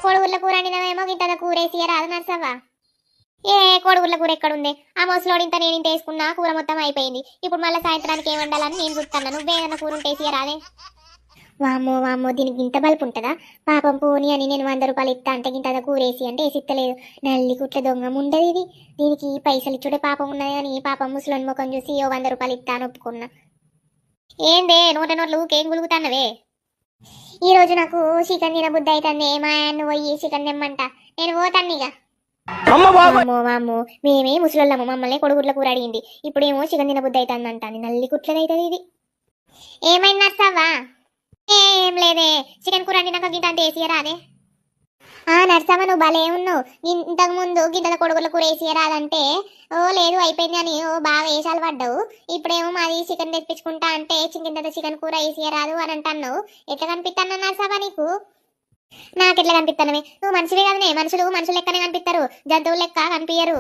కోడిగుడ్ల కూర వండినవేమో ఇంత కూరేసి రాదు నర్సవ్వ. ఏ కోడిగుడ్ల కూర ఎక్కడుంది? ఆ మొసలోడి ఇంత నేను ఇంత వేసుకున్నా కూర మొత్తం అయిపోయింది. ఇప్పుడు మళ్ళీ సాయంత్రానికి ఏం వండాలని నేను గుర్తున్నా. నువ్వే ఏదైనా కూర ఉంటేసి రాదే. వామ్మో వామ్మో, దీనికి ఇంత బల్పు ఉంటుందా? పాపం పోని అని నేను 100 రూపాయలు ఇస్తా అంటే ఇంత కూరేసి అంటే వేసిత్తలేదు. నల్లి కుట్ల దొంగ ఉండదు ఇది. దీనికి పైసలు ఇచ్చుడే పాపం ఉన్నది అని పాపం ముసలోని ముఖం చూసి 100 రూపాయలు ఇస్తా అని ఒప్పుకున్నా. ఏందే నోట్లు కేం గులుగుతాన్నవే? ఈ రోజు నాకు చికెన్ తినబుద్ధి అవుతుంది. మా అన్న పోయి చికెన్ తెమ్మంట, నేను పోతాను. వామ్మో, మేమే ముసలోళ్ళము, మమ్మల్ని కొడుగుడ్ల కూర అడిగింది. ఇప్పుడేమో చికెన్ తినబుద్ధి అవుతుంది అంటాను. నల్లి కుట్లదవుతుంది ఇది. ఏమైంది నర్సవ్వా? ఏం లేదే, చికెన్ కూర వండినాక గింత అంత వేసియరాదే. నర్సమ్మ నువ్వు భలే ఉన్నావు. ఇంతకు ముందు గింతల కొడుగుల కూర వేసియరాదంటే ఓ లేదు అయిపోయింది అని ఓ బాగా వేషాలు పడ్డావు. ఇప్పుడేమో మాది చికెన్ తెప్పించుకుంటా అంటే గింత చికెన్ కూర వేసియరాదు అని అంటున్నావు. ఎట్లా కనిపిస్తాను నర్సమ్మ నీకు? నాకెట్లా కనిపిస్తానమే? నువ్వు మనిషివే కదనే. మనుషులు లెక్కనే కనిపిస్తారు, జంతువులు లెక్క కనిపించరు.